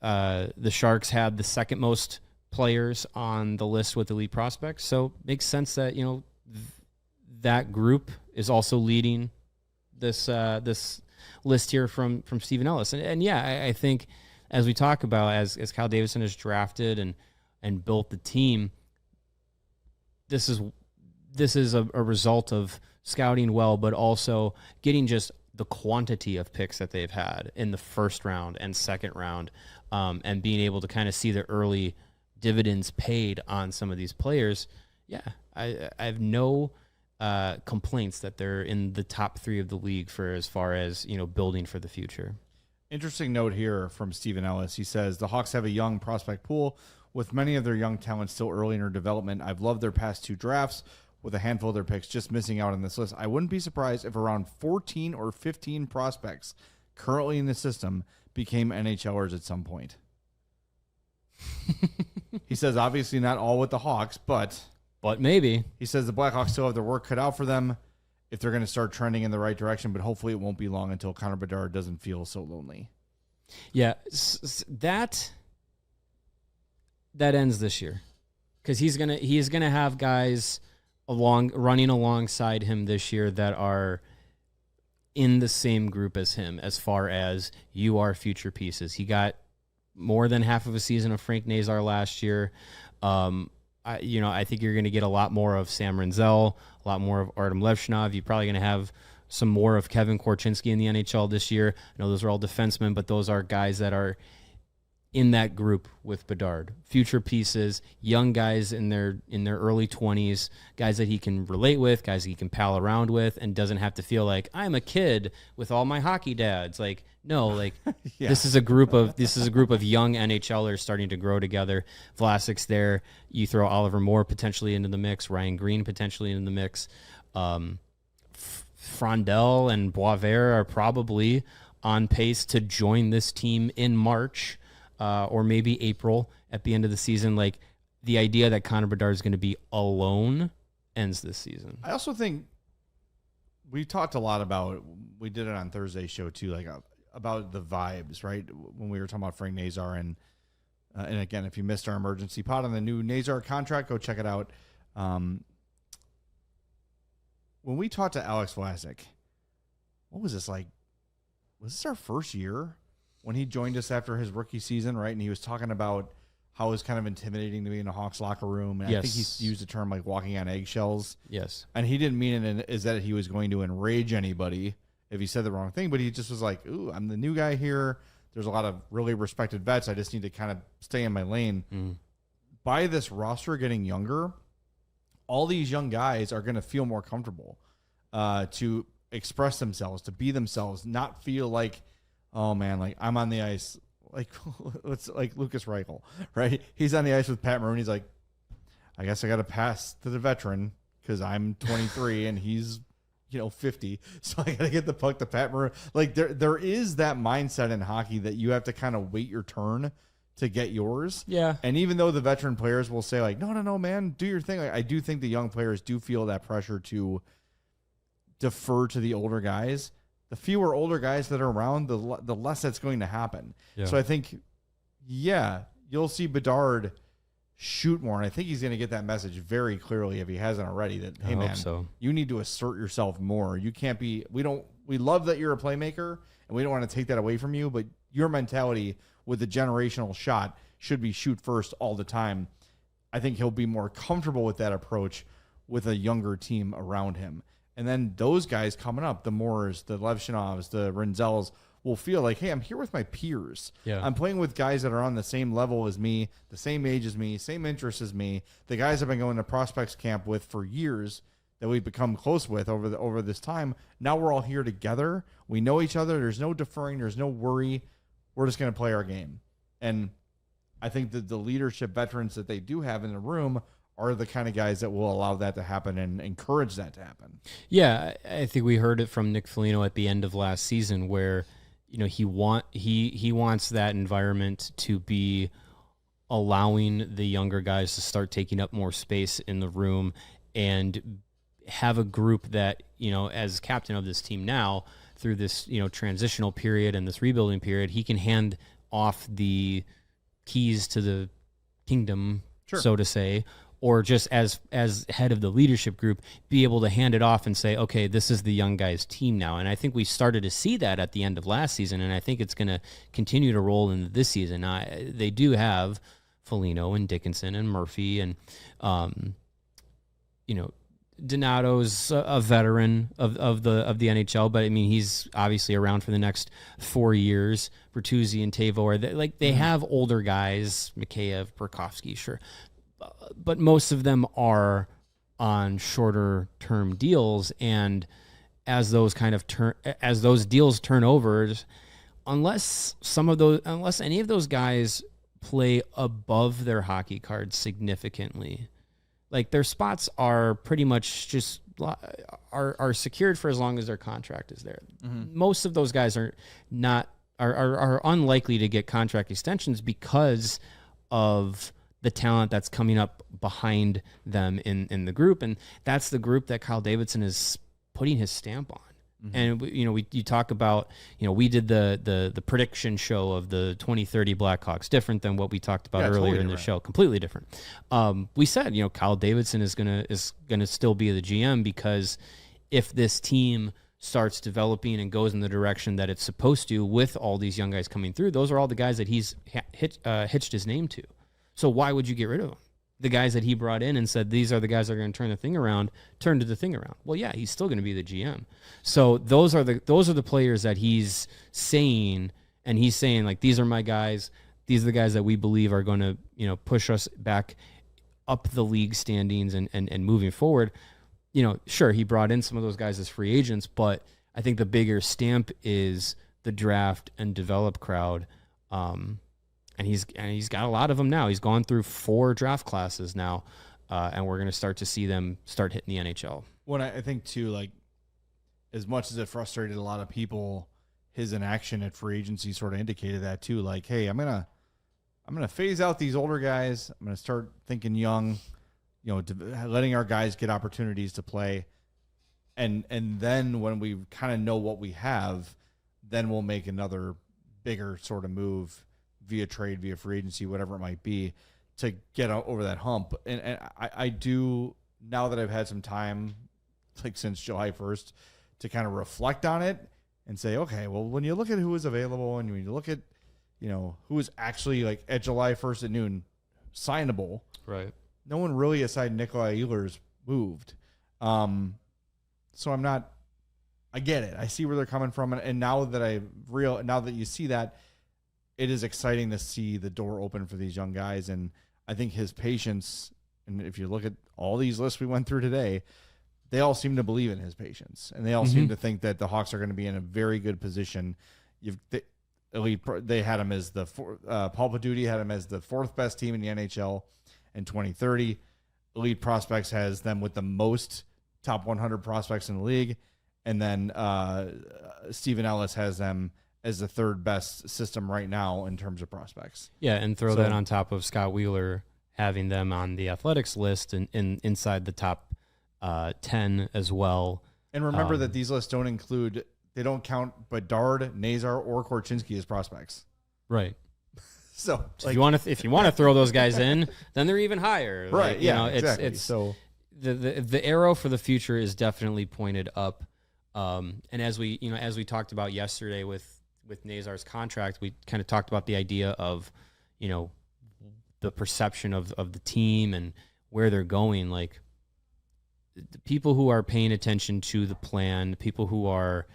The Sharks had the second most players on the list with elite prospects, so it makes sense that that group is also leading this list here from Stephen Ellis. And yeah, I think as we talk about as Kyle Davidson has drafted and built the team, this is a result of scouting well, but also getting just the quantity of picks that they've had in the first round and second round, and being able to kind of see the early dividends paid on some of these players. Yeah, I have no complaints that they're in the top 3 of the league for as far as building for the future. Interesting note here from Stephen Ellis. He says the Hawks have a young prospect pool with many of their young talents still early in their development. I've loved their past 2 drafts, with a handful of their picks just missing out on this list. I wouldn't be surprised if around 14 or 15 prospects currently in the system became NHLers at some point. He says, obviously not all with the Hawks, but maybe. He says the Blackhawks still have their work cut out for them if they're going to start trending in the right direction, but hopefully it won't be long until Connor Bedard doesn't feel so lonely. Yeah, that ends this year because he's gonna have guys running alongside him this year that are in the same group as him as far as you are future pieces. He got more than half of a season of Frank Nazar last year. I think you're going to get a lot more of Sam Renzel, a lot more of Artem Levshinov. You're probably going to have some more of Kevin Korchinski in the NHL this year. I know those are all defensemen, but those are guys that are in that group with Bedard. Future pieces, young guys in their early 20s, guys that he can relate with, guys he can pal around with, and doesn't have to feel like I'm a kid with all my hockey dads. Like, no, like yeah. This is a group of young NHLers starting to grow together. Vlasic's there. You throw Oliver Moore potentially into the mix, Ryan Green potentially into the mix. Frondell and Boisvert are probably on pace to join this team in March. Or maybe April at the end of the season. Like the idea that Connor Bedard is going to be alone ends this season. I also think we talked a lot about, we did it on Thursday's show too, like about the vibes, right? When we were talking about Frank Nazar and again, if you missed our emergency pod on the new Nazar contract, go check it out. When we talked to Alex Vlasic, what was this like? Was this our first year? When he joined us after his rookie season, right? And he was talking about how it was kind of intimidating to be in a Hawks locker room. And yes. I think he used the term like walking on eggshells. Yes. And he didn't mean it as that he was going to enrage anybody if he said the wrong thing, but he just was like, ooh, I'm the new guy here. There's a lot of really respected vets. I just need to kind of stay in my lane. Mm. By this roster getting younger, all these young guys are going to feel more comfortable to express themselves, to be themselves, not feel like, oh man, like I'm on the ice, like it's like Lucas Reichel, right? He's on the ice with Pat Maroon. He's like, I guess I got to pass to the veteran because I'm 23 and he's, 50. So I got to get the puck to Pat Murray. Like there is that mindset in hockey that you have to kind of wait your turn to get yours. Yeah. And even though the veteran players will say like, no, man, do your thing. Like, I do think the young players do feel that pressure to defer to the older guys. The fewer older guys that are around, the less that's going to happen. Yeah. So I think, you'll see Bedard shoot more. And I think he's going to get that message very clearly if he hasn't already that, hey, man, you need to assert yourself more. You can't be, we love that you're a playmaker and we don't want to take that away from you, but your mentality with the generational shot should be shoot first all the time. I think he'll be more comfortable with that approach with a younger team around him. And then those guys coming up, the Moores, the Levshinovs, the Renzels, will feel like, hey, I'm here with my peers. Yeah. I'm playing with guys that are on the same level as me, the same age as me, same interests as me. The guys I've been going to prospects camp with for years that we've become close with over this time. Now we're all here together. We know each other. There's no deferring. There's no worry. We're just going to play our game. And I think that the leadership veterans that they do have in the room are the kind of guys that will allow that to happen and encourage that to happen. Yeah, I think we heard it from Nick Foligno at the end of last season where, he wants that environment to be allowing the younger guys to start taking up more space in the room and have a group that, as captain of this team now, through this, transitional period and this rebuilding period, he can hand off the keys to the kingdom, so to say, or just as head of the leadership group, be able to hand it off and say, okay, this is the young guys' team now. And I think we started to see that at the end of last season, and I think it's going to continue to roll into this season. They do have Foligno and Dickinson and Murphy and, Donato's a veteran of the NHL, but I mean, he's obviously around for the next 4 years. Bertuzzi and Tavo they have older guys, Mikheyev, Burakovsky, sure. But most of them are on shorter term deals, and as those deals turn over, unless any of those guys play above their hockey cards significantly, like their spots are pretty much just are secured for as long as their contract is there. Mm-hmm. Most of those guys are unlikely to get contract extensions because of the talent that's coming up behind them in the group. And that's the group that Kyle Davidson is putting his stamp on. Mm-hmm. And you talk about, we did the prediction show of the 2030 Blackhawks, different than what we talked about earlier totally in the show, completely different. We said, Kyle Davidson is gonna still be the GM, because if this team starts developing and goes in the direction that it's supposed to with all these young guys coming through, those are all the guys that he's hitched his name to. So why would you get rid of them? The guys that he brought in and said, these are the guys that are going to turn the thing around, turned the thing around. Well, yeah, he's still going to be the GM. So those are the players that he's saying, and he's saying, like, these are my guys. These are the guys that we believe are going to, push us back up the league standings and moving forward. Sure, he brought in some of those guys as free agents, but I think the bigger stamp is the draft and develop crowd. And he's got a lot of them now. He's gone through 4 draft classes now, and we're going to start to see them start hitting the NHL. Well, I think too, like, as much as it frustrated a lot of people, his inaction at free agency sort of indicated that too. Like, hey, I'm gonna phase out these older guys. I'm gonna start thinking young, letting our guys get opportunities to play, and then when we kind of know what we have, then we'll make another bigger sort of move via trade, via free agency, whatever it might be, to get over that hump. And I do, now that I've had some time, like since July 1st, to kind of reflect on it and say, okay, well, when you look at who is available and when you look at, who is actually, like, at July 1st at noon signable, right? No one really, aside Nikolai Ehlers, moved. So I get it. I see where they're coming from. And now that you see that, it is exciting to see the door open for these young guys. And I think his patience, and if you look at all these lists we went through today, they all seem to believe in his patience. And they all seem to think that the Hawks are going to be in a very good position. They had him as Paul Pidutti had him as the 4th best team in the NHL in 2030. Elite Prospects has them with the most top 100 prospects in the league. And then Stephen Ellis has them as the third best system right now in terms of prospects. Yeah, and throw that on top of Scott Wheeler having them on the athletics list and inside the top 10 as well. And remember that these lists they don't count Bedard, Nazar, or Korchinski as prospects. Right. So if you want to throw those guys in, then they're even higher. Right. Exactly. It's so the arrow for the future is definitely pointed up. And as we talked about yesterday with Nazar's contract, we kind of talked about the idea of, the perception of the team and where they're going. Like, the people who are paying attention to the plan, people who are,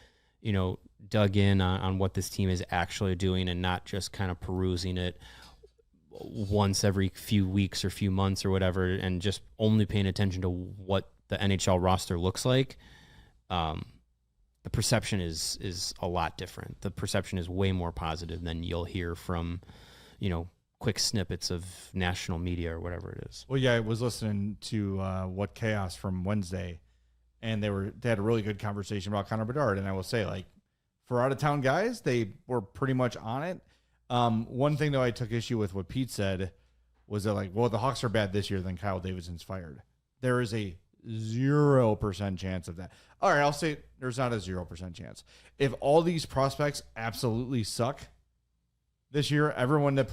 dug in on what this team is actually doing and not just kind of perusing it once every few weeks or few months or whatever, and just only paying attention to what the NHL roster looks like. The perception is a lot different. The perception is way more positive than you'll hear from, quick snippets of national media or whatever it is. Well, yeah, I was listening to What Chaos from Wednesday, and they had a really good conversation about Connor Bedard. And I will say, like, for out of town guys, they were pretty much on it. One thing though I took issue with what Pete said was that, like, well, the Hawks are bad this year, then Kyle Davidson's fired. There is a 0% chance of that. All right, I'll say there's not a 0% chance. If all these prospects absolutely suck this year, everyone that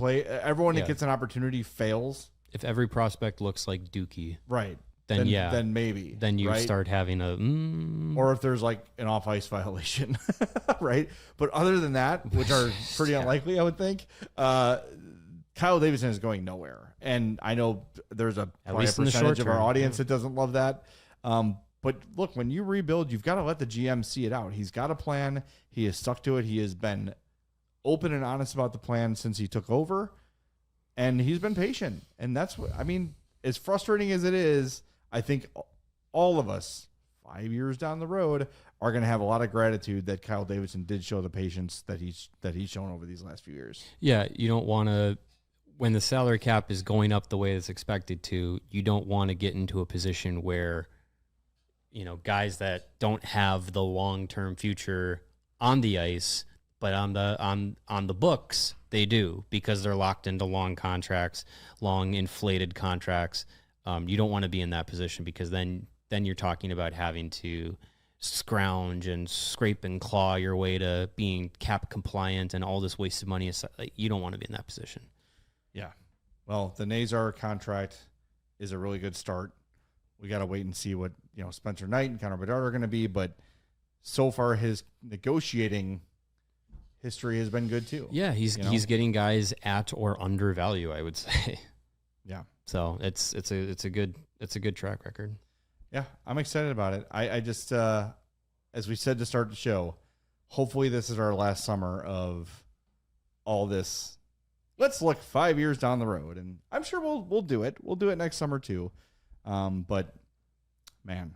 gets an opportunity fails. If every prospect looks like Dookie, right? Then maybe. Then you start having or if there's like an off-ice violation, right? But other than that, which are pretty unlikely, I would think, Kyle Davidson is going nowhere. And I know there's a percentage of our audience that doesn't love that. But look, when you rebuild, you've got to let the GM see it out. He's got a plan. He has stuck to it. He has been open and honest about the plan since he took over. And he's been patient. And that's what, I mean, as frustrating as it is, I think all of us 5 years down the road are going to have a lot of gratitude that Kyle Davidson did show the patience that he's shown over these last few years. Yeah, you don't want to, when the salary cap is going up the way it's expected to, you don't want to get into a position where, guys that don't have the long-term future on the ice, but on the books, they do, because they're locked into long contracts, long inflated contracts. You don't want to be in that position, because then you're talking about having to scrounge and scrape and claw your way to being cap compliant and all this wasted money. You don't want to be in that position. Yeah. Well, the Nazar contract is a really good start. We got to wait and see what, Spencer Knight and Connor Bedard are going to be, but so far his negotiating history has been good too. Yeah, he's getting guys at or under value, I would say. Yeah. So it's a good track record. Yeah, I'm excited about it. I just as we said to start the show, hopefully this is our last summer of all this. Let's look 5 years down the road, and I'm sure we'll do it. We'll do it next summer too. But man,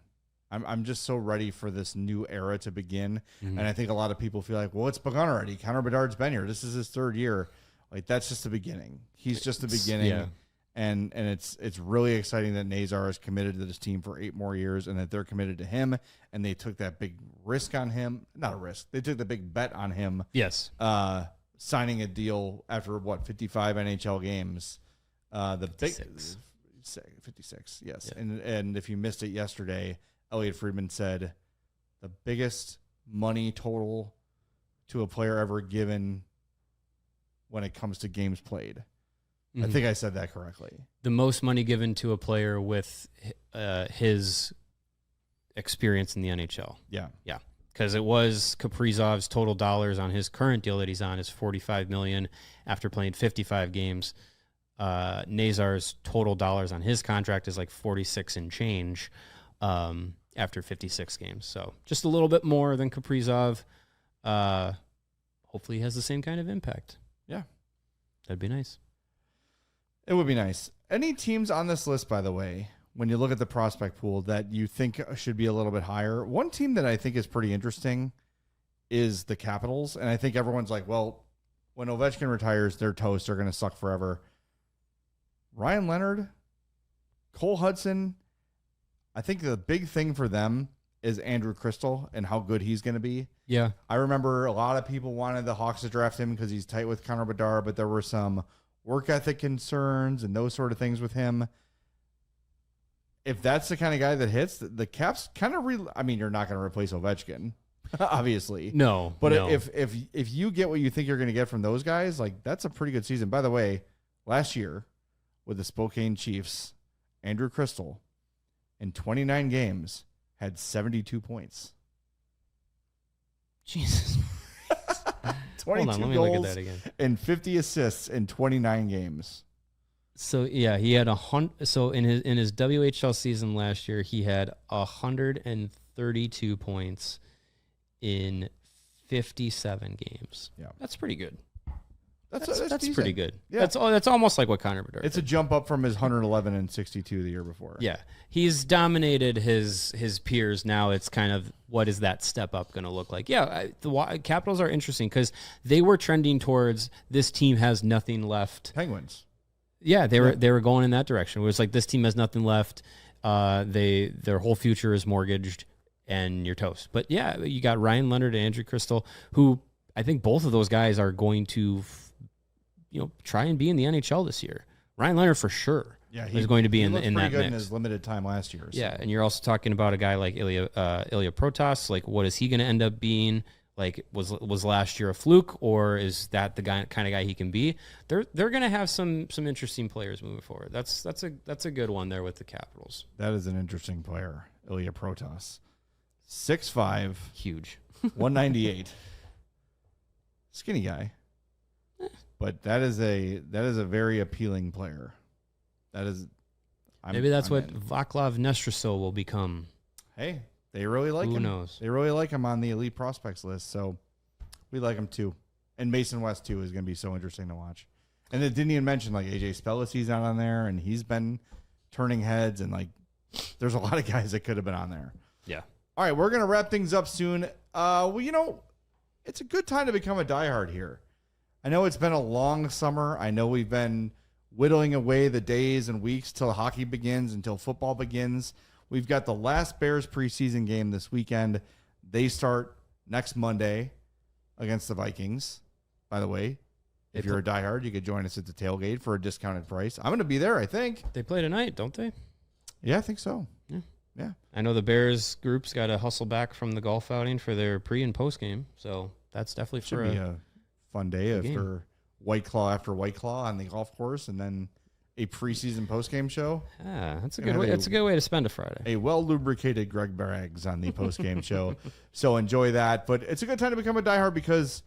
I'm just so ready for this new era to begin. Mm-hmm. And I think a lot of people feel like, well, it's begun already. Connor Bedard's been here. This is his third year. Like, that's just the beginning. He's just the beginning. Yeah. And it's really exciting that Nazar is committed to this team for 8 more years, and that they're committed to him, and they took that big risk on him. Not a risk. They took the big bet on him. Yes. Signing a deal after 55 NHL games. 56. Yes. Yeah. And if you missed it yesterday, Elliot Friedman said the biggest money total to a player ever given when it comes to games played. Mm-hmm. I think I said that correctly. The most money given to a player with his experience in the NHL. Yeah. Yeah. Because it was Kaprizov's total dollars on his current deal that he's on is $45 million after playing 55 games. Nazar's total dollars on his contract is like 46 and change after 56 games. So just a little bit more than Kaprizov. Hopefully he has the same kind of impact. Yeah. That'd be nice. It would be nice. Any teams on this list, by the way, when you look at the prospect pool that you think should be a little bit higher? One team that I think is pretty interesting is the Capitals. And I think everyone's like, well, when Ovechkin retires, they're toast. They're going to suck forever. Ryan Leonard, Cole Hudson, I think the big thing for them is Andrew Crystal and how good he's going to be. Yeah. I remember a lot of people wanted the Hawks to draft him because he's tight with Connor Bedard, but there were some work ethic concerns and those sort of things with him. If that's the kind of guy that hits, the Caps kind of you're not going to replace Ovechkin, obviously. No. But no. if you get what you think you're going to get from those guys, like that's a pretty good season. By the way, last year with the Spokane Chiefs, Andrew Crystal in 29 games had 72 points. Jesus. 22 Hold on, let me goals look at that again. and 50 assists in 29 games. So yeah, he had So in his WHL season last year, he had 132 points in 57 games. Yeah, that's pretty good. That's pretty good. Yeah, that's almost like what Connor Bedard. It's a jump up from his 111 and 62 the year before. Yeah, he's dominated his peers. Now it's kind of, what is that step up going to look like? Yeah, the Capitals are interesting because they were trending towards, this team has nothing left. Penguins. Yeah, they were going in that direction. It was like, this team has nothing left. Their whole future is mortgaged, and you're toast. But yeah, you got Ryan Leonard and Andrew Crystal, who I think both of those guys are going to, try and be in the NHL this year. Ryan Leonard for sure. Yeah, he's going to be in that good mix. In his limited time last year. So. Yeah, and you're also talking about a guy like Ilya Protas. Like, what is he going to end up being? Like, was last year a fluke, or is that the kind of guy he can be? They're going to have some interesting players moving forward. That's a good one there with the Capitals. That is an interesting player, Ilya Protas, 6'5", huge, 198, skinny guy. But that is a very appealing player. Maybe that's what Vaclav Nestrasil will become. Hey, they really like him. Who knows? They really like him on the elite prospects list, so we like him too. And Mason West too is going to be so interesting to watch. And it didn't even mention like AJ Spellis, he's not on there, and he's been turning heads, and like there's a lot of guys that could have been on there. Yeah. All right, we're going to wrap things up soon. It's a good time to become a diehard here. I know it's been a long summer. I know we've been whittling away the days and weeks till hockey begins, until football begins. We've got the last Bears preseason game this weekend. They start next Monday against the Vikings. By the way, if you're a diehard, you could join us at the tailgate for a discounted price. I'm going to be there, I think. They play tonight, don't they? Yeah, I think so. Yeah. I know the Bears group's got to hustle back from the golf outing for their pre and post game, so that's definitely for a fun day after White Claw on the golf course, and then a preseason postgame show. That's a good way. That's a good way to spend a Friday. A well lubricated Greg Braggs on the postgame show. So enjoy that. But it's a good time to become a diehard because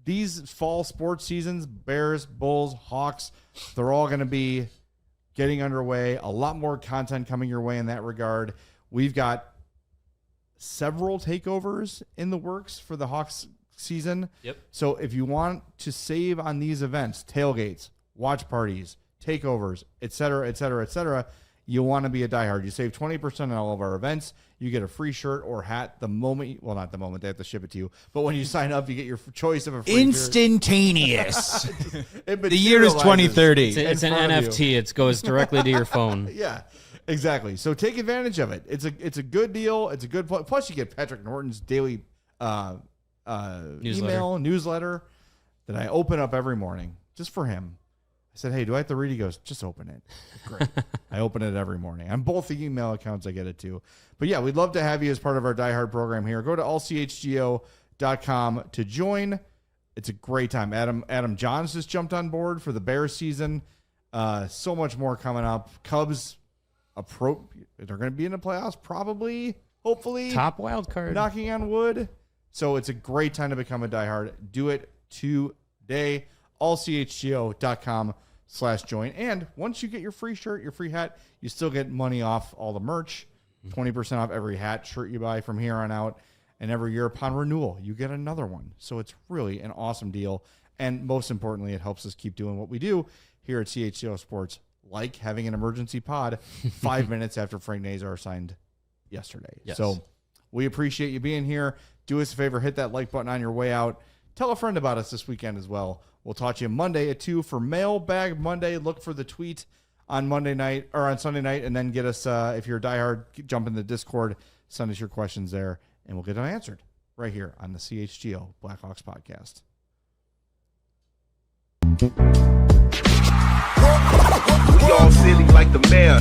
these fall sports seasons, Bears, Bulls, Hawks, they're all going to be getting underway. A lot more content coming your way in that regard. We've got several takeovers in the works for the Hawks season. Yep. So if you want to save on these events, tailgates, watch parties, takeovers, et cetera, you want to be a diehard. You save 20% on all of our events. You get a free shirt or hat the moment, well, not the moment, they have to ship it to you, but when you sign up, you get your choice of a free instantaneous. The year is 2030. It's an NFT. It goes directly to your phone. Yeah, exactly. So take advantage of it. It's a good deal. It's a good plus you get Patrick Norton's daily newsletter that I open up every morning just for him. I said, hey, do I have to read? He goes, just open it. Great. I open it every morning. On both the email accounts, I get it too. But yeah, we'd love to have you as part of our diehard program here. Go to allchgo.com to join. It's a great time. Adam Johns just jumped on board for the Bears season. So much more coming up. Cubs, they're going to be in the playoffs probably, hopefully. Top wild card. Knocking on wood. So it's a great time to become a diehard. Do it today. allchgo.com/join. And once you get your free shirt, your free hat, you still get money off all the merch, 20% off every hat, shirt you buy from here on out. And every year upon renewal, you get another one. So it's really an awesome deal. And most importantly, it helps us keep doing what we do here at CHGO Sports, like having an emergency pod 5 minutes after Frank Nazar signed yesterday. Yes. So we appreciate you being here. Do us a favor, hit that like button on your way out. Tell a friend about us this weekend as well. We'll talk to you Monday at 2 for Mailbag Monday. Look for the tweet on Monday night or on Sunday night, and then get us, if you're a diehard, jump in the Discord, Send us your questions there, and we'll get them answered right here on the CHGO Blackhawks Podcast. We all silly like the mayor.